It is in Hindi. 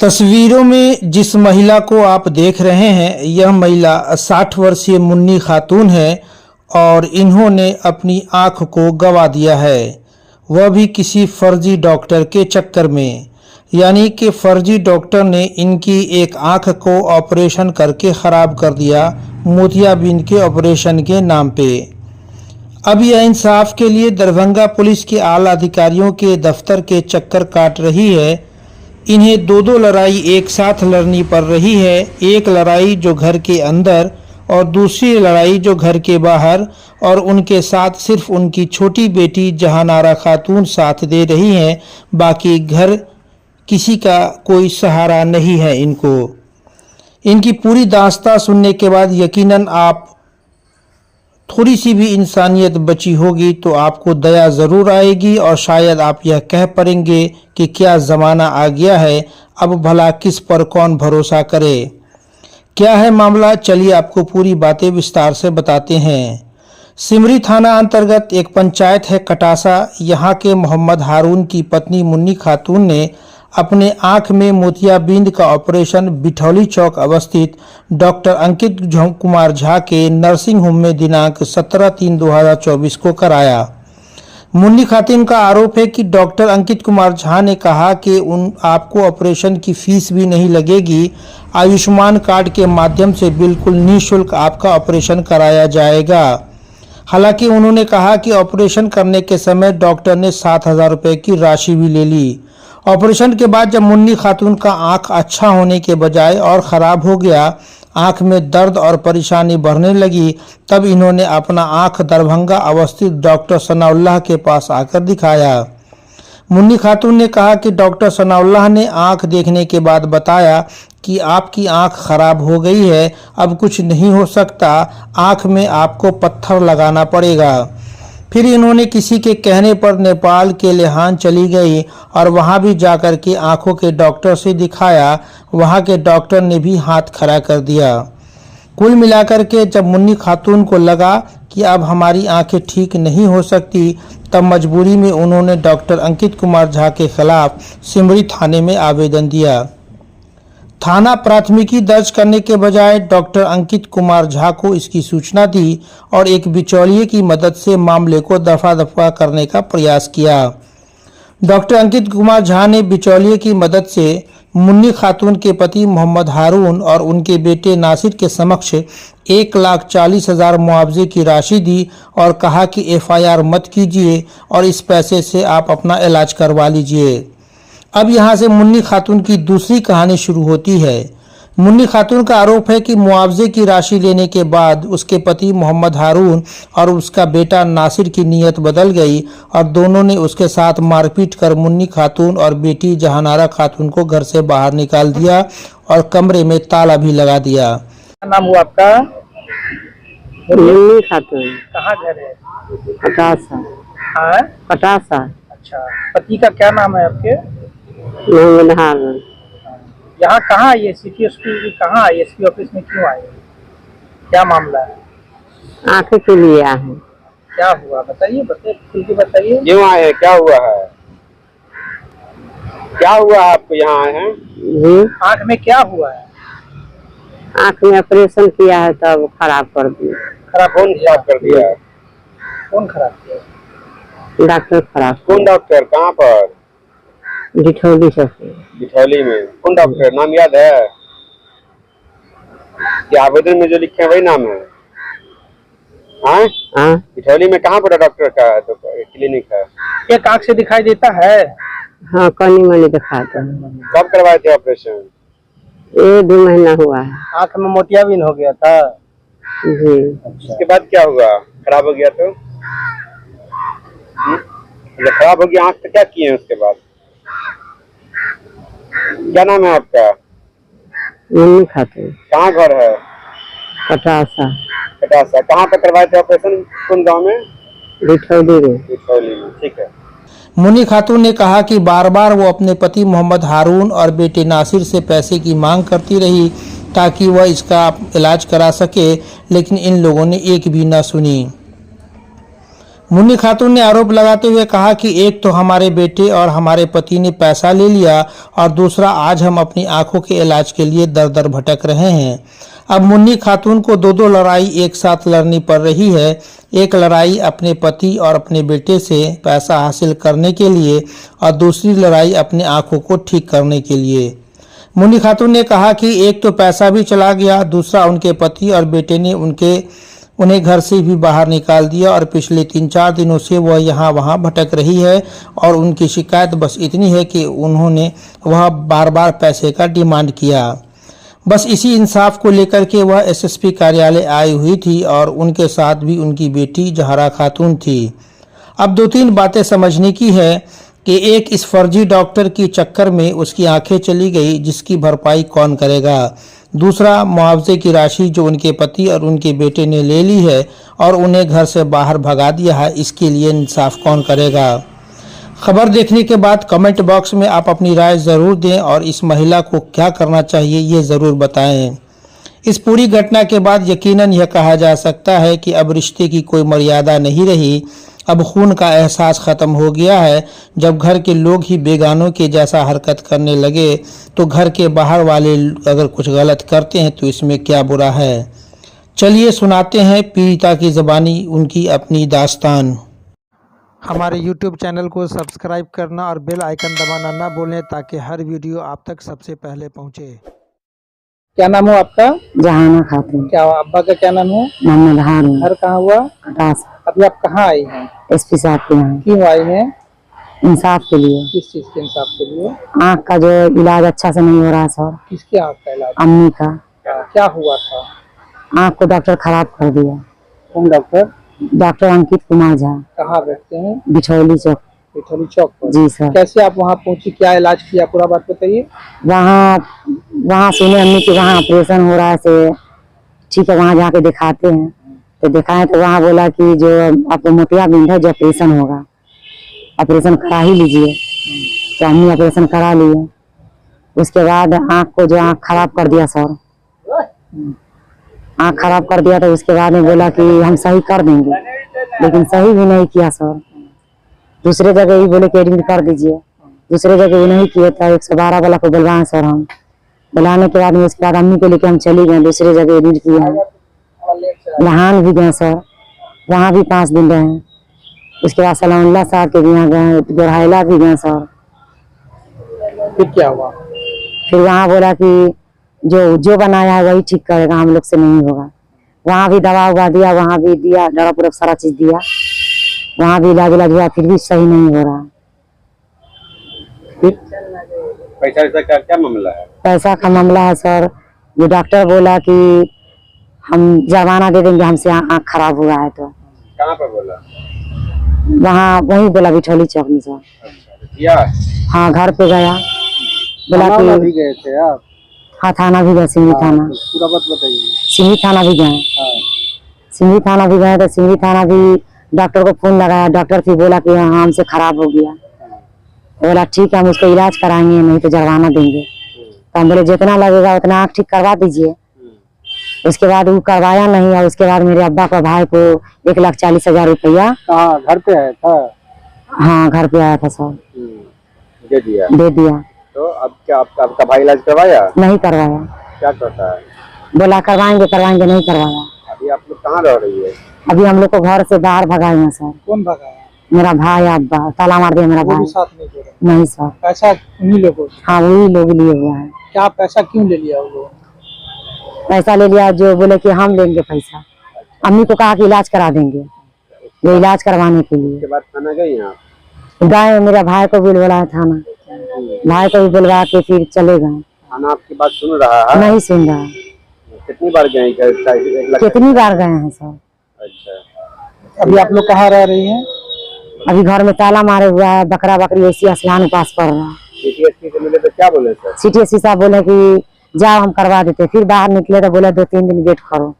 तस्वीरों में जिस महिला को आप देख रहे हैं, यह महिला 60 वर्षीय मुन्नी खातून है और इन्होंने अपनी आंख को गंवा दिया है, वह भी किसी फर्जी डॉक्टर के चक्कर में। यानी कि फर्जी डॉक्टर ने इनकी एक आंख को ऑपरेशन करके ख़राब कर दिया, मोतियाबिंद के ऑपरेशन के नाम पे। अब यह इंसाफ के लिए दरभंगा पुलिस के आला अधिकारियों के दफ्तर के चक्कर काट रही है। इन्हें दो लड़ाई एक साथ लड़नी पड़ रही है, एक लड़ाई जो घर के अंदर और दूसरी लड़ाई जो घर के बाहर, और उनके साथ सिर्फ उनकी छोटी बेटी जहानारा खातून साथ दे रही हैं। बाकी घर किसी का कोई सहारा नहीं है इनको। इनकी पूरी दास्तां सुनने के बाद यकीनन आप थोड़ी सी भी इंसानियत बची होगी तो आपको दया ज़रूर आएगी और शायद आप यह कह पड़ेंगे कि क्या ज़माना आ गया है, अब भला किस पर कौन भरोसा करे। क्या है मामला, चलिए आपको पूरी बातें विस्तार से बताते हैं। सिमरी थाना अंतर्गत एक पंचायत है कटासा। यहाँ के मोहम्मद हारून की पत्नी मुन्नी खातून ने अपने आंख में मोतियाबिंद का ऑपरेशन बिठौली चौक अवस्थित डॉक्टर अंकित कुमार झा के नर्सिंग होम में दिनांक 17/3/2024 को कराया। मुन्नी खातून का आरोप है कि डॉक्टर अंकित कुमार झा ने कहा कि आपको ऑपरेशन की फीस भी नहीं लगेगी, आयुष्मान कार्ड के माध्यम से बिल्कुल निःशुल्क आपका ऑपरेशन कराया जाएगा। हालांकि उन्होंने कहा कि ऑपरेशन करने के समय डॉक्टर ने 7,000 रुपये की राशि भी ले ली। ऑपरेशन के बाद जब मुन्नी खातून का आंख अच्छा होने के बजाय और ख़राब हो गया, आंख में दर्द और परेशानी बढ़ने लगी, तब इन्होंने अपना आंख दरभंगा अवस्थित डॉक्टर सनाउल्लाह के पास आकर दिखाया। मुन्नी खातून ने कहा कि डॉक्टर सनाउल्लाह ने आंख देखने के बाद बताया कि आपकी आंख खराब हो गई है, अब कुछ नहीं हो सकता, आंख में आपको पत्थर लगाना पड़ेगा। फिर इन्होंने किसी के कहने पर नेपाल के लेहान चली गई और वहां भी जाकर के आंखों के डॉक्टर से दिखाया। वहां के डॉक्टर ने भी हाथ खड़ा कर दिया। कुल मिलाकर के जब मुन्नी खातून को लगा कि अब हमारी आंखें ठीक नहीं हो सकती, तब मजबूरी में उन्होंने डॉक्टर अंकित कुमार झा के खिलाफ सिमरी थाने में आवेदन दिया। थाना प्राथमिकी दर्ज करने के बजाय डॉक्टर अंकित कुमार झा को इसकी सूचना दी और एक बिचौलिए की मदद से मामले को दफा करने का प्रयास किया। डॉक्टर अंकित कुमार झा ने बिचौलिए की मदद से मुन्नी खातून के पति मोहम्मद हारून और उनके बेटे नासिर के समक्ष 1,40,000 मुआवजे की राशि दी और कहा कि FIR मत कीजिए और इस पैसे से आप अपना इलाज करवा लीजिए। अब यहाँ से मुन्नी खातून की दूसरी कहानी शुरू होती है। मुन्नी खातून का आरोप है कि मुआवजे की राशि लेने के बाद उसके पति मोहम्मद हारून और उसका बेटा नासिर की नीयत बदल गई और दोनों ने उसके साथ मारपीट कर मुन्नी खातून और बेटी जहानारा खातून को घर से बाहर निकाल दिया और कमरे में ताला भी लगा दिया। क्या नाम हुआ आपका? मुन्नी खातून। कहाँ घर है? कटासा। हाँ, कटासा। अच्छा, पति का क्या नाम है आपके? मोहम्मद हारून। यहाँ कहाँ आइए? सिटी स्कूल कहाँ आइए? एसपी ऑफिस में क्यों आए? क्या मामला है? आंखें के लिए आए हैं। क्या हुआ बताइए, खुल के बताइए। क्यों आए हैं? क्या हुआ है? क्या हुआ आपको यहाँ आए हैं? जी, आँख में क्या हुआ है? आंख में ऑपरेशन किया है तब खराब कर दिया। खराब कौन खराब कर दिया? कौन खराब किया? डॉक्टर खराब। कौन डॉक्टर? कहाँ पर? बिठौली से। बिठौली में। कौन डॉक्टर? नाम याद है? क्या आवेदन में जो लिखे हैं वही नाम है? हाँ, हाँ, बिठौली में कहाँ पर डॉक्टर का तो क्लिनिक है? एक आँख से दिखाई देता है? हाँ, कनी मनी दिखाते हैं। कब करवाए थे ऑपरेशन? ये 2 महीना हुआ है। आँख में मोतियाबिंद हो गया था? जी। उसके बाद क्या हुआ? खराब हो गया तो? जब खराब हो गया आँख तो क्या किए हैं उसके बाद? क्या नाम है आपका? मुन्नी खातून। कहाँ घर है? कटासा। कटासा। कहाँ पर करवाए थे ऑपरेशन? कौन गाँव में? बिठौली में। बिठौली में। ठीक है। मुन्नी खातून ने कहा कि बार बार वो अपने पति मोहम्मद हारून और बेटे नासिर से पैसे की मांग करती रही ताकि वह इसका इलाज करा सके, लेकिन इन लोगों ने एक भी न सुनी। मुन्नी खातून ने आरोप लगाते हुए कहा कि एक तो हमारे बेटे और हमारे पति ने पैसा ले लिया और दूसरा आज हम अपनी आंखों के इलाज के लिए दर दर भटक रहे हैं। अब मुन्नी खातून को दो लड़ाई एक साथ लड़नी पड़ रही है। एक लड़ाई अपने पति और अपने बेटे से पैसा हासिल करने के लिए और दूसरी लड़ाई अपने आंखों को ठीक करने के लिए। मुन्नी खातून ने कहा कि एक तो पैसा भी चला गया, दूसरा उनके पति और बेटे ने उन्हें घर से भी बाहर निकाल दिया और पिछले 3-4 दिनों से वह यहाँ वहाँ भटक रही है और उनकी शिकायत बस इतनी है कि वह बार बार पैसे का डिमांड किया। बस इसी इंसाफ को लेकर के वह एसएसपी कार्यालय आई हुई थी और उनके साथ भी उनकी बेटी जहरा खातून थी। अब 2-3 बातें समझने की है कि एक, इस फर्जी डॉक्टर की चक्कर में उसकी आंखें चली गई, जिसकी भरपाई कौन करेगा। दूसरा, मुआवजे की राशि जो उनके पति और उनके बेटे ने ले ली है और उन्हें घर से बाहर भगा दिया है, इसके लिए इंसाफ कौन करेगा। खबर देखने के बाद कमेंट बॉक्स में आप अपनी राय ज़रूर दें और इस महिला को क्या करना चाहिए ये ज़रूर बताएं। इस पूरी घटना के बाद यकीनन यह कहा जा सकता है कि अब रिश्ते की कोई मर्यादा नहीं रही। अब खून का एहसास ख़त्म हो गया है। जब घर के लोग ही बेगानों के जैसा हरकत करने लगे तो घर के बाहर वाले अगर कुछ गलत करते हैं तो इसमें क्या बुरा है। चलिए सुनाते हैं पीड़िता की ज़बानी उनकी अपनी दास्तान। हमारे YouTube चैनल को सब्सक्राइब करना और बेल आइकन दबाना ना भूलें ताकि हर वीडियो आप तक सबसे पहले पहुंचे। क्या नाम हो आपका? जहाना खातून। क्या अब्बा का क्या नाम है? मोहम्मद हारून। घर कहाँ हुआ? कटास। अभी आप कहाँ आई हैं? एसपी साहब के यहाँ। क्यों आई हैं? इंसाफ के लिए। किस चीज के इंसाफ के लिए? आँख का जो इलाज अच्छा से नहीं हो रहा है सर। किसके आँख का इलाज? अम्मी का। क्या हुआ था? आँख को डॉक्टर खराब कर दिया। कौन डॉक्टर? डॉक्टर अंकित कुमार झा। कहाँ बैठते हैं? बिछौली चौक। बिछौली चौक पर। जी सर। कैसे आप वहाँ पहुँची, क्या इलाज किया, पूरा बात बताइए। वहाँ सुने अम्मी के वहाँ ऑपरेशन हो रहा है से ठीक है वहाँ जाके दिखाते हैं। तो दिखाएं तो वहाँ बोला कि जो आपको मोतियाबिंद है जो ऑपरेशन होगा, ऑपरेशन करा ही लीजिए। तो अम्मी ऑपरेशन करा लिए। उसके बाद आँख को जो आँख खराब कर दिया सर, आँख खराब कर दिया। तो उसके बाद में बोला कि हम सही कर देंगे, लेकिन सही भी नहीं किया सर। दूसरे जगह ही बोले कि एडमिट कर दीजिए, दूसरे जगह भी नहीं किया था। 112 वाला को बुलवाए सर। हम बुलाने के बाद में उसके बाद अम्मी को लेके हम चले गए, दूसरे जगह एडमिट किए हैं। लहान भी गए सर, वहाँ भी 5 दिन रहे। उसके बाद सलामुल्लाह साहब के भी यहाँ गए, गोरहाइला भी गए सर। फिर क्या हुआ? फिर वहाँ बोला कि जो बनाया है वही ठीक करेगा, हम लोग से नहीं होगा। वहाँ भी दवा उवा दिया, वहाँ भी दिया, दवा पूरा सारा चीज दिया, वहाँ भी इलाज हुआ, फिर भी सही नहीं हो रहा। पैसा का क्या मामला है? पैसा का मामला है सर। जो डॉक्टर बोला कि हम जुर्माना दे देंगे, हमसे आँख खराब हुआ है। तो कहाँ पर बोला? वहीं बोला बिछौली चौक में सर। अच्छा, हाँ घर पे गया, बोला कि भी गए थे आप? हाँ थाना भी गए, सिंघी थाना। पूरा बात बताइए। सिंघी थाना भी गए। सिंघी थाना भी गए तो सिंघी थाना भी डॉक्टर को फोन लगाया। डॉक्टर फिर बोला कि हाँ हमसे खराब हो गया। बोला ठीक है हम उसको इलाज कराएंगे, नहीं तो जुर्माना देंगे। तो हम बोले जितना लगेगा उतना आँख ठीक करवा दीजिए। उसके बाद वो करवाया नहीं और उसके बाद मेरे अब्बा का भाई को 1,40,000 रुपया घर पे आया था। हाँ घर पे आया था सर। दे दिया। तो अब क्या आपका भाई इलाज करवाया? नहीं करवाया। क्या कहता है? बोला करवाएंगे, नहीं करवाया। अभी आप लोग कहाँ रह रही है? अभी हम लोग को घर से बाहर भगाए हैं सर। कौन भगाया? मेरा भाई, अब्बा ताला मार दिया मेरा भाई। साथ नहीं सर। पैसा उन्हीं लोगों? हाँ वही लोग लिए हुआ है। क्या पैसा क्यों ले लिया? वो पैसा ले लिया, जो बोले कि हम लेंगे पैसा। अम्मी को कहा कि इलाज करा देंगे, वो इलाज करवाने के लिए। उसके बाद थाना गई आप? गए, मेरा भाई को भी बुलाया थाना, भाई को भी बुलवा के फिर चले गए। थाना आपकी बात सुन रहा है? नहीं सुन रहा। कितनी बार गए? कितनी बार गए हैं सर। अच्छा, अभी आप लोग कहाँ रह रही हैं? अभी घर में ताला मारे हुआ है, बकरा बकरी ऐसी असलान पास पड़ रहा है। सीटीएससी से मिले तो क्या बोले सर? सीटीएससी साहब बोले कि जाओ हम करवा देते। फिर बाहर निकले तो बोले 2-3 दिन वेट करो।